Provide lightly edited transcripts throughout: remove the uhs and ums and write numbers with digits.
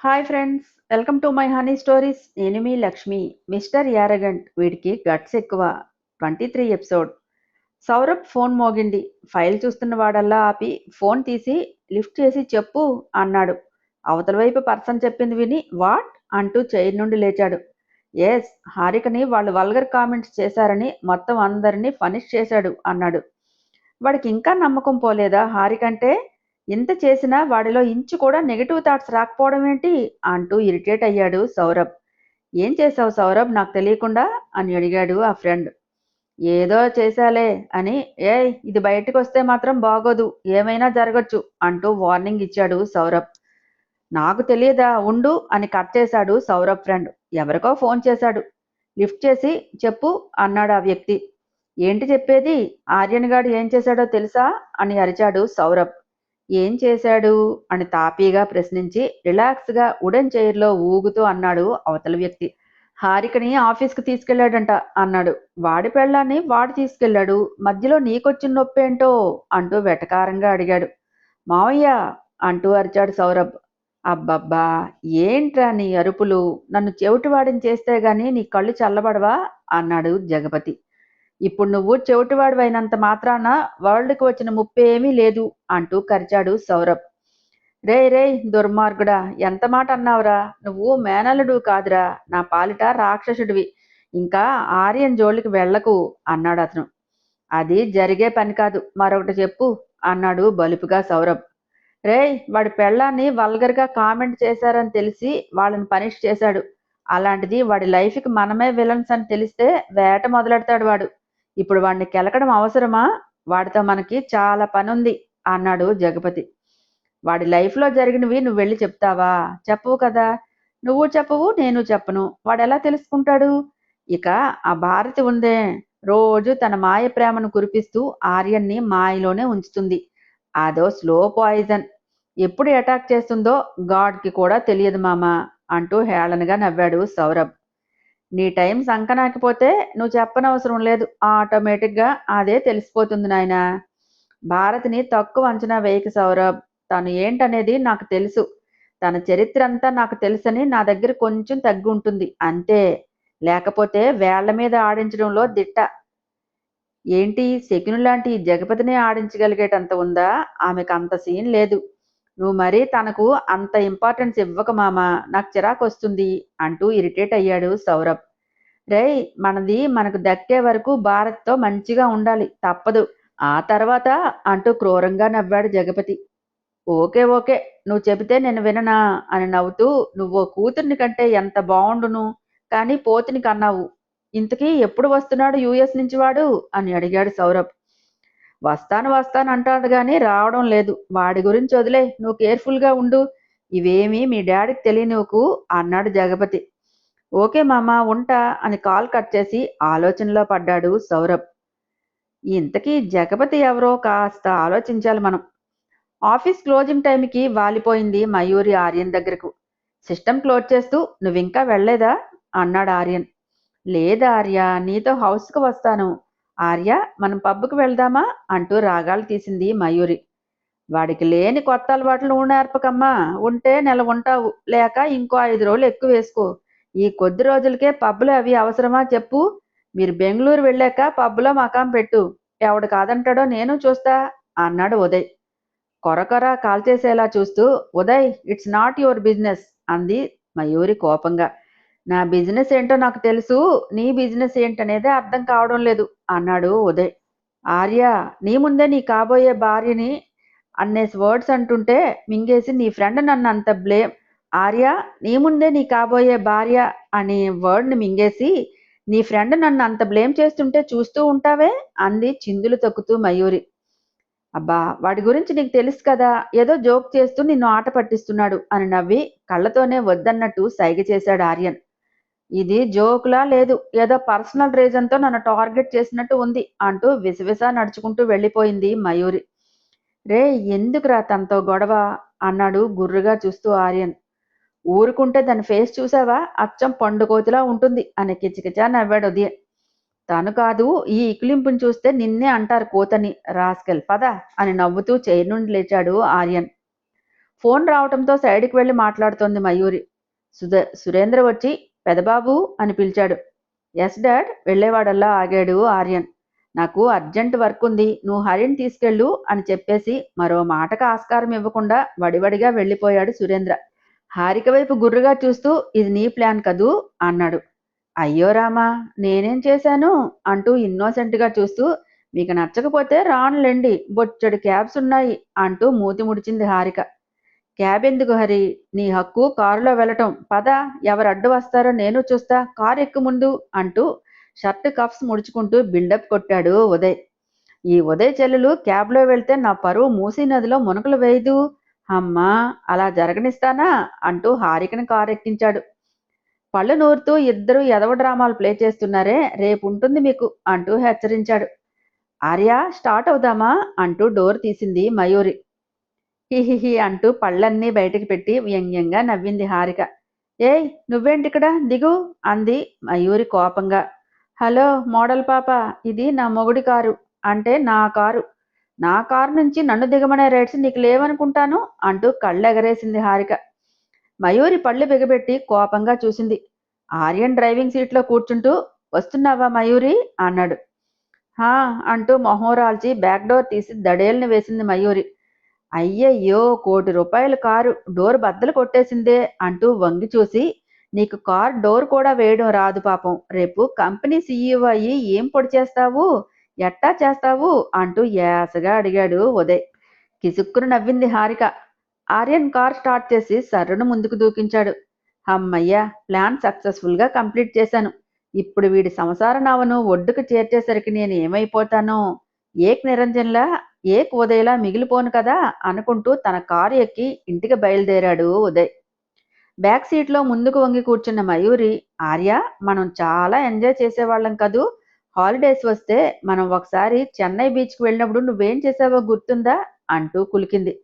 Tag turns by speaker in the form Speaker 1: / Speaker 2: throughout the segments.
Speaker 1: Hi friends, welcome to my honey stories. నేను మీ Lakshmi. Mister యారగంట్, వీడికి guts ఎక్కువ. 23 ఎపిసోడ్. సౌరభ్ ఫోన్ మోగింది. ఫైల్ చూస్తున్న వాడల్లా ఆపి ఫోన్ తీసి లిఫ్ట్ చేసి చెప్పు అన్నాడు. అవతల వైపు పర్సన్ చెప్పింది విని వాట్ అంటూ చైర్ నుండి లేచాడు. ఎస్, హారికని వాళ్ళు వల్గర్ కామెంట్స్ చేశారని మొత్తం అందరినీ ఫనిష్ చేశాడు అన్నాడు. వాడికి ఇంకా నమ్మకం పోలేదా హారికంటే? ఇంత చేసినా వాడిలో ఇంచు కూడా నెగిటివ్ థాట్స్ రాకపోవడం ఏంటి అంటూ ఇరిటేట్ అయ్యాడు సౌరభ్. ఏం చేశావు సౌరభ్ నాకు తెలియకుండా అని అడిగాడు ఆ ఫ్రెండ్. ఏదో చేశాలే అని. ఇది బయటకు వస్తే మాత్రం బాగోదు, ఏమైనా జరగచ్చు అంటూ వార్నింగ్ ఇచ్చాడు సౌరభ్. నాకు తెలియదా, ఉండు అని కట్ చేశాడు సౌరభ్ ఫ్రెండ్. ఎవరికో ఫోన్ చేశాడు. లిఫ్ట్ చేసి చెప్పు అన్నాడు ఆ వ్యక్తి. ఏంటి చెప్పేది? ఆర్యన్ గాడు ఏం చేశాడో తెలుసా అని అరిచాడు సౌరభ్. ఏం చేశాడు అని తాపీగా ప్రశ్నించి రిలాక్స్గా వుడెన్ చైర్లో ఊగుతూ అన్నాడు అవతల వ్యక్తి. హారికని ఆఫీస్కి తీసుకెళ్లాడంట అన్నాడు. వాడి పెళ్ళాన్ని వాడు తీసుకెళ్లాడు, మధ్యలో నీకొచ్చిన నొప్పేంటో అంటూ వెటకారంగా అడిగాడు. మావయ్య అంటూ అరిచాడు సౌరభ్. అబ్బబ్బా, ఏంట్రా నీ అరుపులు? నన్ను చెవిటివాడిని చేస్తే గాని నీ కళ్ళు చల్లబడవా అన్నాడు జగపతి. ఇప్పుడు నువ్వు చెవిటివాడివైనంత మాత్రాన వరల్డ్కి వచ్చిన ముప్పేమీ లేదు అంటూ కరిచాడు సౌరభ్. రే దుర్మార్గుడా, ఎంత మాట అన్నావురా? నువ్వు మేనల్లుడు కాదురా, నా పాలిట రాక్షసుడివి. ఇంకా ఆర్యన్ జోలికి వెళ్లకు అన్నాడు అతను. అది జరిగే పని కాదు, మరొకటి చెప్పు అన్నాడు బలుపుగా సౌరభ్. వాడి పెళ్ళాన్ని వల్గర్గా కామెంట్ చేశారని తెలిసి వాళ్ళని పనిష్ చేశాడు. అలాంటిది వాడి లైఫ్కి మనమే విలన్స్ అని తెలిస్తే వేట మొదలెడతాడు వాడు. ఇప్పుడు వాడిని కెలకడం అవసరమా? వాడితో మనకి చాలా పనుంది అన్నాడు జగపతి. వాడి లైఫ్లో జరిగినవి నువ్వు వెళ్ళి చెప్తావా? చెప్పవు కదా. నువ్వు చెప్పవు, నేను చెప్పను. వాడు ఎలా తెలుసుకుంటాడు? ఇక ఆ భారతి ఉందే, రోజు తన మాయ ప్రేమను కురిపిస్తూ ఆర్యన్ని మాయలోనే ఉంచుతుంది. అదో స్లో పాయిజన్. ఎప్పుడు అటాక్ చేస్తుందో గాడ్కి కూడా తెలియదు మామ అంటూ హేళనగా నవ్వాడు సౌరభ్. నీ టైం సంకనాకపోతే నువ్వు చెప్పనవసరం లేదు, ఆటోమేటిక్గా అదే తెలిసిపోతుంది నాయన. భారతిని తక్కువ అంచనా వేయక సౌరభ్. తను ఏంటనేది నాకు తెలుసు. తన చరిత్ర అంతా నాకు తెలుసని నా దగ్గర కొంచెం తగ్గి ఉంటుంది అంతే. లేకపోతే వేళ్ల మీద ఆడించడంలో దిట్ట. ఏంటి, శకుని లాంటి జగపతినే ఆడించగలిగేటంత ఉందా? ఆమెకు అంత సీన్ లేదు. నువ్వు మరీ తనకు అంత ఇంపార్టెన్స్ ఇవ్వక మామా, నాకు చిరాకు వస్తుంది అంటూ ఇరిటేట్ అయ్యాడు సౌరభ్. మనది మనకు దక్కే వరకు భారత్తో మంచిగా ఉండాలి, తప్పదు. ఆ తర్వాత అంటూ క్రూరంగా నవ్వాడు జగపతి. ఓకే ఓకే, నువ్వు చెబితే నేను విననా అని నవ్వుతూ, నువ్వు కూతుర్ని కంటే ఎంత బాగుండును, కానీ పోతుని కన్నావు. ఇంతకీ ఎప్పుడు వస్తున్నాడు యుఎస్ నుంచి వాడు అని అడిగాడు సౌరభ్. వస్తాను అంటాడు గాని రావడం లేదు. వాడి గురించి వదిలే, నువ్వు కేర్ఫుల్గా ఉండు. ఇవేమీ మీ డాడీకి తెలియనివ్వకు అన్నాడు జగపతి. ఓకే మామ, ఉంటా అని కాల్ కట్ చేసి ఆలోచనలో పడ్డాడు సౌరభ్. ఇంతకీ జగపతి ఎవరో కాస్త ఆలోచించాలి మనం. ఆఫీస్ క్లోజింగ్ టైంకి వాలిపోయింది మయూరి ఆర్యన్ దగ్గరకు. సిస్టమ్ క్లోజ్ చేస్తూ నువ్వింకా వెళ్ళలేదా అన్నాడు ఆర్యన్. లేదా ఆర్య, నీతో హౌస్కి వస్తాను. ఆర్య, మనం పబ్కి వెళ్దామా అంటూ రాగాలు తీసింది మయూరి. వాడికి లేని కొత్త అలవాట్లు నువ్వు నేర్పకమ్మా. ఉంటే నెల ఉంటావు, లేక ఇంకో 5 రోజులు ఎక్కువ వేసుకో. ఈ కొద్ది రోజులకే పబ్బులు అవి అవసరమా చెప్పు? మీరు బెంగళూరు వెళ్ళాక పబ్బులో మకాం పెట్టు. ఎవడు కాదంటాడో నేను చూస్తా అన్నాడు ఉదయ్. కొరకొర కాల్చేసేలా చూస్తూ. Uday, it's not your business అంది మయూరి కోపంగా. నా బిజినెస్ ఏంటో నాకు తెలుసు, నీ బిజినెస్ ఏంటనేదే అర్థం కావడం లేదు అన్నాడు ఉదయ్. ఆర్య, నీ ముందే నీ కాబోయే భార్యని అన్నేసి వర్డ్స్ అంటుంటే మింగేసి నీ ఫ్రెండ్ నన్ను అంత బ్లేమ్. ఆర్య, నీ ముందే నీ కాబోయే భార్య అనే వర్డ్ని మింగేసి నీ ఫ్రెండ్ నన్ను అంత బ్లేమ్ చేస్తుంటే చూస్తూ ఉంటావే అంది చిందులు తొక్కుతూ మయూరి. అబ్బా, వాడి గురించి నీకు తెలుసు కదా, ఏదో జోక్ చేస్తూ నిన్ను ఆట పట్టిస్తున్నాడు అని నవ్వి కళ్ళతోనే వద్దన్నట్టు సైగ చేశాడు ఆర్యన్. ఇది జోకులా లేదు, ఏదో పర్సనల్ రీజన్తో నన్ను టార్గెట్ చేసినట్టు ఉంది అంటూ విసవిసా నడుచుకుంటూ వెళ్ళిపోయింది మయూరి. ఎందుకురా తనతో గొడవ అన్నాడు గుర్రుగా చూస్తూ ఆర్యన్. ఊరుకుంటే దాని ఫేస్ చూసావా, అచ్చం పండుకోతిలా ఉంటుంది అని కిచకిచా నవ్వాడు ఉదయ్. తను కాదు, ఈ ఇకిలింపుని చూస్తే నిన్నే అంటారు కోతని, రాస్కెల్ పద అని నవ్వుతూ చైర్ నుండి లేచాడు ఆర్యన్. ఫోన్ రావటంతో సైడ్కి వెళ్ళి మాట్లాడుతోంది మయూరి. సురేంద్ర వచ్చి పెదబాబు అని పిలిచాడు. Yes dad. వెళ్ళేవాడల్లా ఆగాడు ఆర్యన్. నాకు అర్జెంట్ వర్క్ ఉంది, నువ్వు హరిని తీసుకెళ్ళు అని చెప్పేసి మరో మాటకు ఆస్కారం ఇవ్వకుండా వడివడిగా వెళ్ళిపోయాడు సురేంద్ర. హారిక వైపు గుర్రుగా చూస్తూ ఇది నీ ప్లాన్ కదూ అన్నాడు. అయ్యో రామా, నేనేం చేశాను అంటూ ఇన్నోసెంట్గా చూస్తూ మీకు నచ్చకపోతే రానులేండి, బొచ్చడు క్యాబ్స్ ఉన్నాయి అంటూ మూతి ముడిచింది హారిక. క్యాబ్ ఎందుకు హరి, నీ హక్కు కారులో వెళ్ళటం. పద, ఎవరు అడ్డు వస్తారో నేను చూస్తా, కారు ఎక్కు ముందు అంటూ షర్ట్ కఫ్స్ ముడుచుకుంటూ బిల్డప్ కొట్టాడు ఉదయ్. ఈ ఉదయ్ చెల్లెలు క్యాబ్లో వెళ్తే నా పరువు మూసీ నదిలో మునకలు వేయదు. అమ్మా, అలా జరగనిస్తానా అంటూ హారికను కారు ఎక్కించాడు. పళ్ళు నూరుతూ ఇద్దరు ఎదవ డ్రామాలు ప్లే చేస్తున్నారే, రేపు ఉంటుంది మీకు అంటూ హెచ్చరించాడు. ఆర్య, స్టార్ట్ అవుదామా అంటూ డోర్ తీసింది మయూరి. హిహిహి అంటూ పళ్ళన్నీ బయటికి పెట్టి వ్యంగ్యంగా నవ్వింది హారిక. ఏయ్, నువ్వేంటిక్కడ, దిగు అంది మయూరి కోపంగా. హలో మోడల్ పాప, ఇది నా మొగుడి కారు, అంటే నా కారు. నా కారు నుంచి నన్ను దిగమనే రైట్స్ నీకు లేవనుకుంటాను అంటూ కళ్ళెగరేసింది హారిక. మయూరి పళ్ళు బిగబెట్టి కోపంగా చూసింది. ఆర్యన్ డ్రైవింగ్ సీట్లో కూర్చుంటూ వస్తున్నావా మయూరి అన్నాడు. హా అంటూ మొహం రాల్చి బ్యాక్ డోర్ తీసి దడేల్ని వేసింది మయూరి. అయ్యయ్యో, ₹1,00,00,000 కారు డోర్ బద్దలు కొట్టేసిందే అంటూ వంగి చూసి, నీకు కార్ డోర్ కూడా వేయడం రాదు పాపం, రేపు కంపెనీ సీఈఓ అయ్యి ఏం పొడి చేస్తావు, ఎట్టా చేస్తావు అంటూ యాసగా అడిగాడు ఉదయ్. కిసుక్కును నవ్వింది హారిక. ఆర్యన్ కార్ స్టార్ట్ చేసి సర్రును ముందుకు దూకించాడు. అమ్మయ్యా, ప్లాన్ సక్సెస్ఫుల్గా కంప్లీట్ చేశాను. ఇప్పుడు వీడి సంసార నావను ఒడ్డుకు చేర్చేసరికి నేను ఏమైపోతానో, ఏక్ నిరంజన్లా ఏక్ ఉదయ్లా మిగిలిపోను కదా అనుకుంటూ తన కారు ఎక్కి ఇంటికి బయలుదేరాడు ఉదయ్. బ్యాక్ సీట్లో ముందుకు వంగి కూర్చున్న మయూరి, ఆర్య, మనం చాలా ఎంజాయ్ చేసేవాళ్ళం కదూ, హాలిడేస్ వస్తే మనం ఒకసారి చెన్నై బీచ్కి వెళ్ళినప్పుడు నువ్వేం చేసావో గుర్తుందా అంటూ కులికింది.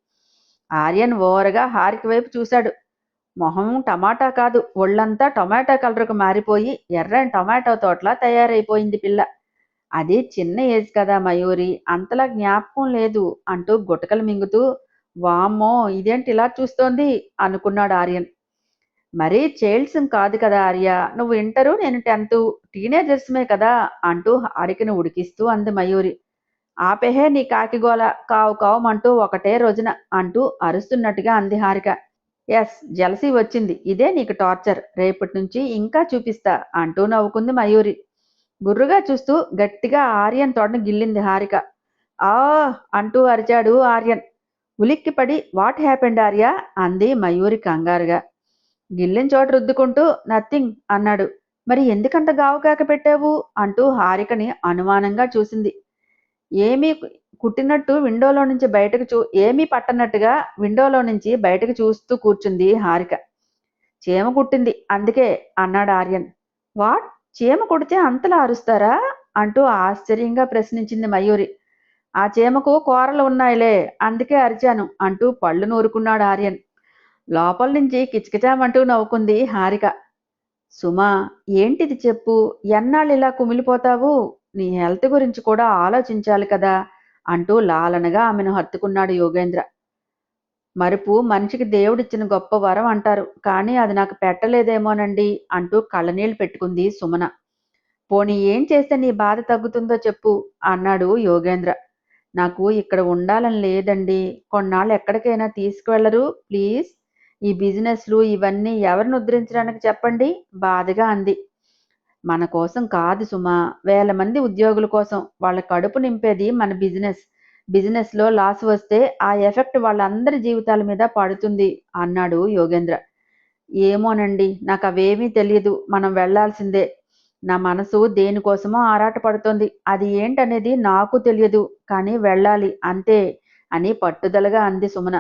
Speaker 1: ఆర్యన్ ఓరగా హారిక వైపు చూశాడు. మొహం టమాటా కాదు, ఒళ్ళంతా టొమాటో కలర్కు మారిపోయి ఎర్రని టొమాటో తోటలా తయారైపోయింది పిల్ల. అది చిన్న ఏజ్ కదా మయూరి, అంతలా జ్ఞాపకం లేదు అంటూ గుటకలు మింగుతూ, వామ్మో ఇదేంటి ఇలా చూస్తోంది అనుకున్నాడు ఆర్యన్. మరీ చైల్డ్స్ కాదు కదా ఆర్య, నువ్వు ఇంటరు నేను 10th, టీనేజర్స్మే కదా అంటూ హారికను ఉడికిస్తూ అంది మయూరి. ఆపెహే నీ కాకిగోల, కావు కావుమంటూ ఒకటే రోజున అంటూ అరుస్తున్నట్టుగా అంది హారిక. ఎస్, జలసీ వచ్చింది, ఇదే నీకు టార్చర్, రేపటి నుంచి ఇంకా చూపిస్తా అంటూ నవ్వుకుంది మయూరి. గుర్రుగా చూస్తూ గట్టిగా ఆర్యన్ తొడను గిల్లింది హారిక. ఆ అంటూ అరిచాడు ఆర్యన్. ఉలిక్కిపడి వాట్ హ్యాపెండ్ ఆర్య అంది మయూరి కంగారుగా. గిల్లిన చోట రుద్దుకుంటూ నథింగ్ అన్నాడు. మరి ఎందుకంత గావుకాక పెట్టావు అంటూ హారికని అనుమానంగా చూసింది. ఏమీ కుట్టినట్టు విండోలో నుంచి బయటకు ఏమీ పట్టనట్టుగా విండోలో నుంచి బయటకు చూస్తూ కూర్చుంది హారిక. చీమ కుట్టింది అందుకే అన్నాడు ఆర్యన్. వాట్, చీమ కుడితే అంతలా అరుస్తారా అంటూ ఆశ్చర్యంగా ప్రశ్నించింది మయూరి. ఆ చీమకు కూరలు ఉన్నాయిలే, అందుకే అరిచాను అంటూ పళ్ళు నూరుకున్నాడు ఆర్యన్. లోపల నుంచి కిచకిచామంటూ నవ్వుకుంది హారిక. సుమా, ఏంటిది చెప్పు, ఎన్నాళ్ళు ఇలా కుమిలిపోతావు, నీ హెల్త్ గురించి కూడా ఆలోచించాలి కదా అంటూ లాలనగా ఆమెను హత్తుకున్నాడు యోగేంద్ర. మరుపు మనిషికి దేవుడిచ్చిన గొప్ప వరం అంటారు, కానీ అది నాకు పెట్టలేదేమోనండి అంటూ కళ్ళనీళ్ళు పెట్టుకుంది సుమన. పోనీ ఏం చేస్తే నీ బాధ తగ్గుతుందో చెప్పు అన్నాడు యోగేంద్ర. నాకు ఇక్కడ ఉండాలని లేదండి, కొన్నాళ్ళు ఎక్కడికైనా తీసుకువెళ్ళరు ప్లీజ్, ఈ బిజినెస్లు ఇవన్నీ ఎవరిని ఉద్ధరించడానికి చెప్పండి బాధగా అంది. మన కోసం కాదు సుమా, వేల మంది ఉద్యోగుల కోసం, వాళ్ళ కడుపు నింపేది మన బిజినెస్లో లాస్ వస్తే ఆ ఎఫెక్ట్ వాళ్ళందరి జీవితాల మీద పడుతుంది అన్నాడు యోగేంద్ర. ఏమోనండి, నాకు అవేమీ తెలియదు, మనం వెళ్లాల్సిందే, నా మనసు దేనికోసమో ఆరాటపడుతోంది, అది ఏంటనేది నాకు తెలియదు, కానీ వెళ్ళాలి అంతే అని పట్టుదలగా అంది సుమన.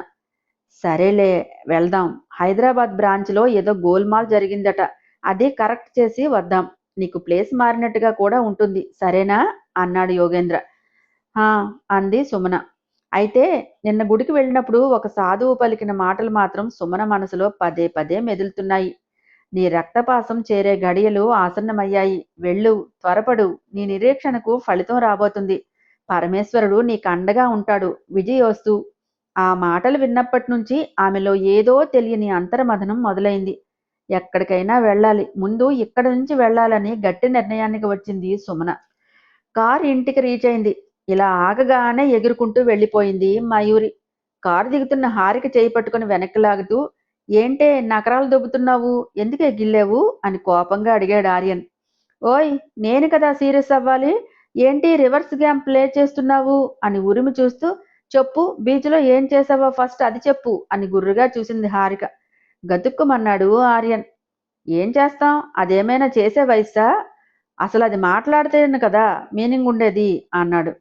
Speaker 1: సరేలే, వెళ్దాం, హైదరాబాద్ బ్రాంచ్లో ఏదో గోల్మాల్ జరిగిందట, అది కరెక్ట్ చేసి వద్దాం, నీకు ప్లేస్ మారినట్టుగా కూడా ఉంటుంది, సరేనా అన్నాడు యోగేంద్ర. హా అంది సుమన. అయితే నిన్న గుడికి వెళ్ళినప్పుడు ఒక సాధువు పలికిన మాటలు మాత్రం సుమన మనసులో పదే పదే మెదులుతున్నాయి. నీ రక్తపాసం చేరే గడియలు ఆసన్నమయ్యాయి, వెళ్ళు, త్వరపడు, నీ నిరీక్షణకు ఫలితం రాబోతుంది, పరమేశ్వరుడు నీకు అండగా ఉంటాడు, విజయోస్తు ఆ మాటలు విన్నప్పటి నుంచి ఆమెలో ఏదో తెలియని అంతర్మథనం మొదలైంది. ఎక్కడికైనా వెళ్ళాలి, ముందు ఇక్కడి నుంచి వెళ్ళాలని గట్టి నిర్ణయానికి వచ్చింది సుమన. కారు ఇంటికి రీచ్ అయింది. ఇలా ఆగగానే ఎగురుకుంటూ వెళ్ళిపోయింది మయూరి. కారు దిగుతున్న హారిక చేయి పట్టుకుని వెనక్కి లాగుతూ, ఏంటే నకరాలు దొబ్బుతున్నావు, ఎందుకే గిల్లావు అని కోపంగా అడిగాడు ఆర్యన్. ఓయ్, నేను కదా సీరియస్ అవ్వాలి, ఏంటి రివర్స్ గేమ్ ప్లే చేస్తున్నావు అని ఉరిమి చూస్తూ, చెప్పు, బీచ్లో ఏం చేసావో ఫస్ట్ అది చెప్పు అని గుర్రుగా చూసింది హారిక. గతుక్కుమన్నాడు ఆర్యన్. ఏం చేస్తాం, అదేమైనా చేసే వయస్సా, అసలు అది మాట్లాడితేనే కదా మీనింగ్ ఉండేది అన్నాడు.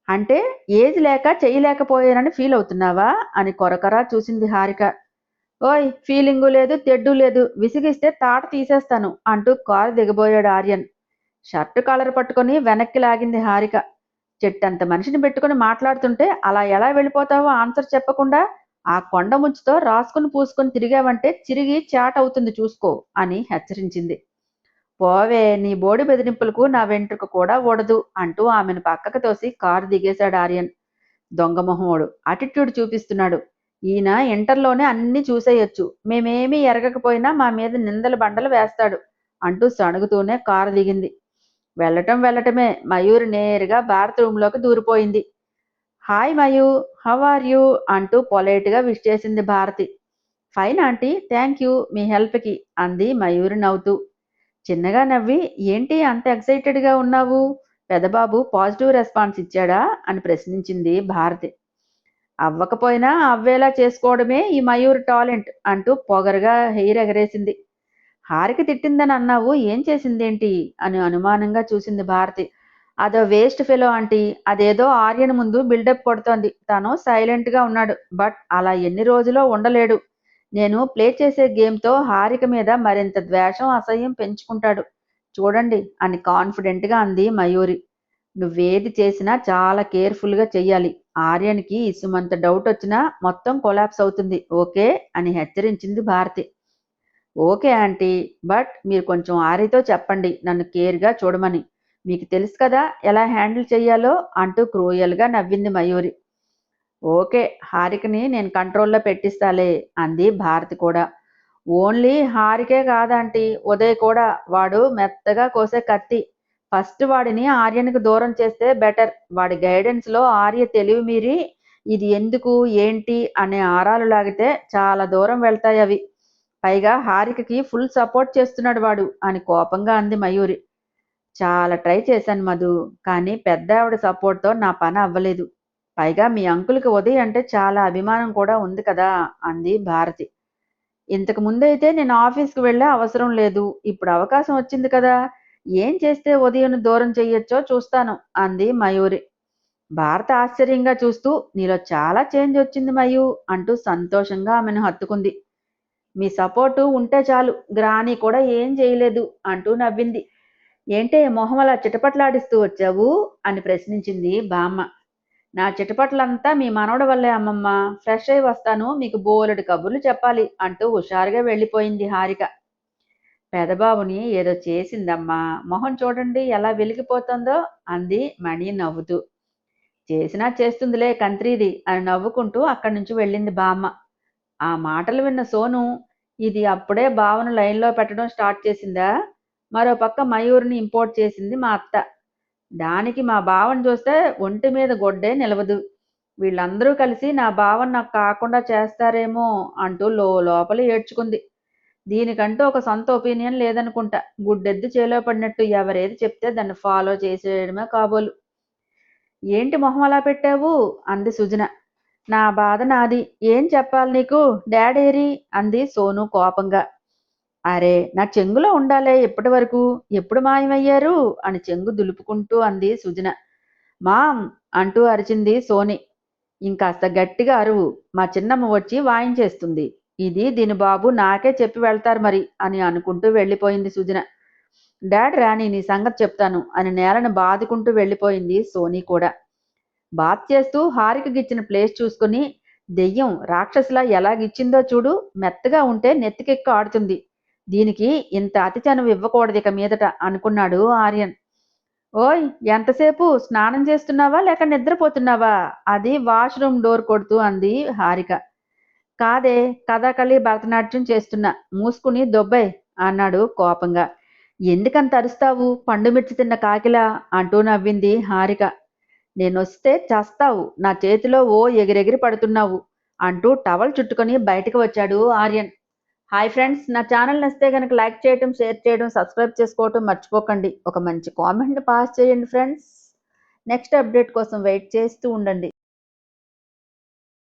Speaker 1: అంటే ఏజ్ లేక చేయలేకపోయానని ఫీల్ అవుతున్నావా అని కొరకరా చూసింది హారిక. ఓయ్, ఫీలింగు లేదు, తెడ్డు లేదు, విసిగిస్తే తాట తీసేస్తాను అంటూ కారు దిగబోయాడు ఆర్యన్. షర్టు కాలర్ పట్టుకుని వెనక్కి లాగింది హారిక. చెట్టంత మనిషిని పెట్టుకుని మాట్లాడుతుంటే అలా ఎలా వెళ్ళిపోతావో ఆన్సర్ చెప్పకుండా ఆ కొండ ముచ్చుతో రాసుకుని పూసుకుని తిరిగావంటే చిరిగి చాట్ అవుతుంది చూసుకో అని హెచ్చరించింది. పోవే, నీ బోడి బెదిరింపులకు నా వెంట్రుక కూడా ఊడదు అంటూ ఆమెను పక్కకు తోసి కారు దిగేశాడు ఆర్యన్. దొంగమొహోడు అటిట్యూడ్ చూపిస్తున్నాడు. ఈయన ఇంటర్లోనే అన్నీ చూసేయొచ్చు, మేమేమీ ఎరగకపోయినా మా మీద నిందల బండలు వేస్తాడు అంటూ సణుగుతూనే కారు దిగింది. వెళ్ళటమే మయూరి నేరుగా భారత్ రూంలోకి దూరిపోయింది. Hi Mayu, how are you అంటూ పొలైట్గా విష్ చేసింది Bharati. Fine aunty, thank you మీ హెల్ప్కి అంది మయూరి నవ్వుతూ. చిన్నగా నవ్వి, ఏంటి అంత ఎక్సైటెడ్గా ఉన్నావు, పెదబాబు పాజిటివ్ రెస్పాన్స్ ఇచ్చాడా అని ప్రశ్నించింది భారతి. అవ్వకపోయినా అవ్వేలా చేసుకోవడమే ఈ మయూరి టాలెంట్ అంటూ పొగరుగా హెయిర్ ఎగరేసింది. హారిక తిట్టిందని అన్నావు, ఏం చేసిందేంటి అని అనుమానంగా చూసింది భారతి. అదో వేస్ట్ ఫెలో ఆంటీ, అదేదో ఆర్యన్ ముందు బిల్డప్ కొడుతోంది, తను సైలెంట్గా ఉన్నాడు, బట్ అలా ఎన్ని రోజులో ఉండలేడు. నేను ప్లే చేసే గేమ్తో హారిక మీద మరింత ద్వేషం అసహ్యం పెంచుకుంటాడు చూడండి అని కాన్ఫిడెంట్గా అంది మయూరి. నువ్వేది చేసినా చాలా కేర్ఫుల్గా చెయ్యాలి, ఆర్యన్కి ఇసుమంత డౌట్ వచ్చినా మొత్తం కొలాప్స్ అవుతుంది, ఓకే అని హెచ్చరించింది భారతి. ఓకే ఆంటీ, బట్ మీరు కొంచెం ఆర్యతో చెప్పండి నన్ను కేర్గా చూడమని, మీకు తెలుసు కదా ఎలా హ్యాండిల్ చెయ్యాలో అంటూ క్రూయల్గా నవ్వింది మయూరి. ఓకే, హారికని నేను కంట్రోల్లో పెట్టిస్తాలే అంది భారతి కూడా. ఓన్లీ హారికే కాదంటీ, ఉదయ్ కూడా, వాడు మెత్తగా కోసే కత్తి. ఫస్ట్ వాడిని ఆర్యన్కి దూరం చేస్తే బెటర్. వాడి గైడెన్స్లో ఆర్య తెలివి మీరి ఇది ఎందుకు ఏంటి అనే ఆరాలు లాగితే చాలా దూరం వెళ్తాయి అవి. పైగా హారికకి ఫుల్ సపోర్ట్ చేస్తున్నాడు వాడు అని కోపంగా అంది మయూరి. చాలా ట్రై చేశాను మధు, కానీ పెద్ద ఆవిడ సపోర్ట్తో నా పని అవ్వలేదు. పైగా మీ అంకుల్కి ఉదయ్ అంటే చాలా అభిమానం కూడా ఉంది కదా అంది భారతి. ఇంతకు ముందైతే నేను ఆఫీస్కి వెళ్ళే అవసరం లేదు, ఇప్పుడు అవకాశం వచ్చింది కదా, ఏం చేస్తే ఉదయం దూరం చెయ్యొచ్చో చూస్తాను అంది మయూరి. భారత ఆశ్చర్యంగా చూస్తూ, నీలో చాలా చేంజ్ వచ్చింది మయూ అంటూ సంతోషంగా ఆమెను హత్తుకుంది. మీ సపోర్టు ఉంటే చాలు, గ్రాని కూడా ఏం చేయలేదు అంటూ నవ్వింది. ఏంటే మొహం అలా చిటపట్లాడిస్తూ వచ్చావు అని ప్రశ్నించింది బామ్మ. నా చిటపట్లంతా మీ మనవడి వల్లే అమ్మమ్మ, ఫ్రెష్ అయి వస్తాను, మీకు బోలెడు కబుర్లు చెప్పాలి అంటూ హుషారుగా వెళ్ళిపోయింది హారిక. పెదబాబుని ఏదో చేసిందమ్మా, మొహం చూడండి ఎలా వెలిగిపోతుందో అంది మణి నవ్వుతూ. చేసినా చేస్తుందిలే కంత్రీది అని నవ్వుకుంటూ అక్కడి నుంచి వెళ్ళింది బామ్మ. ఆ మాటలు విన్న సోను, ఇది అప్పుడే బావను లైన్లో పెట్టడం స్టార్ట్ చేసిందా, మరో పక్క మయూరిని ఇంపోర్ట్ చేసింది మా అత్త, దానికి మా బావని చూస్తే ఒంటి మీద గొడ్డే నిలవదు, వీళ్ళందరూ కలిసి నా బావని నాకు కాకుండా చేస్తారేమో అంటూ లోపల ఏడ్చుకుంది. దీనికంటూ ఒక సొంత ఒపీనియన్ లేదనుకుంటా, గుడ్డెద్దు చేలో పడినట్టు ఎవరేది చెప్తే దాన్ని ఫాలో చేసేయడమే కాబోలు. ఏంటి మొహం అలా పెట్టావు అంది సుజన. నా బాధ నాది, ఏం చెప్పాలి నీకు, డాడేరి అంది సోను కోపంగా. అరే, నా చెంగులో ఉండాలే ఇప్పటి వరకు, ఎప్పుడు మాయమయ్యారు అని చెంగు దులుపుకుంటూ అంది సుజన. మామ్ అంటూ అరిచింది సోని. ఇంకాస్త గట్టిగా అరువు, మా చిన్నమ్మ వచ్చి వాయించేస్తుంది, ఇది దీని బాబు నాకే చెప్పి వెళ్తారు మరి అని అనుకుంటూ వెళ్ళిపోయింది సుజన. డాడ్ రాని నీ సంగతి చెప్తాను అని నేలను బాదుకుంటూ వెళ్ళిపోయింది సోనీ కూడా. బాత్ చేస్తూ హారికగిచ్చిన ప్లేస్ చూసుకుని, దెయ్యం రాక్షసులా ఎలాగిచ్చిందో చూడు, మెత్తగా ఉంటే నెత్తికెక్కి ఆడుతుంది, దీనికి ఇంత అతి చనువు ఇవ్వకూడదు ఇక మీదట అనుకున్నాడు ఆర్యన్. ఓయ్ ఎంతసేపు స్నానం చేస్తున్నావా లేక నిద్రపోతున్నావా? అది వాష్రూమ్ డోర్ కొడుతూ అంది హారిక. కాదే, కథాకళి భరతనాట్యం చేస్తున్నా, మూసుకుని దొబ్బయ్ అన్నాడు కోపంగా. ఎందుకంత అరుస్తావు పండు మిర్చి తిన్న కాకిలా అంటూ నవ్వింది హారిక. నేనొస్తే చస్తావు, నా చేతిలో ఓ ఎగిరెగిరి పడుతున్నావు అంటూ టవల్ చుట్టుకొని బయటకు వచ్చాడు ఆర్యన్. హాయ్ ఫ్రెండ్స్, నా ఛానల్ నచ్చితే కనుక లైక్ చేయటం, షేర్ చేయడం, సబ్స్క్రైబ్ చేసుకోవటం మర్చిపోకండి. ఒక మంచి కామెంట్ని పాస్ చేయండి ఫ్రెండ్స్. నెక్స్ట్ అప్డేట్ కోసం వెయిట్ చేస్తూ ఉండండి.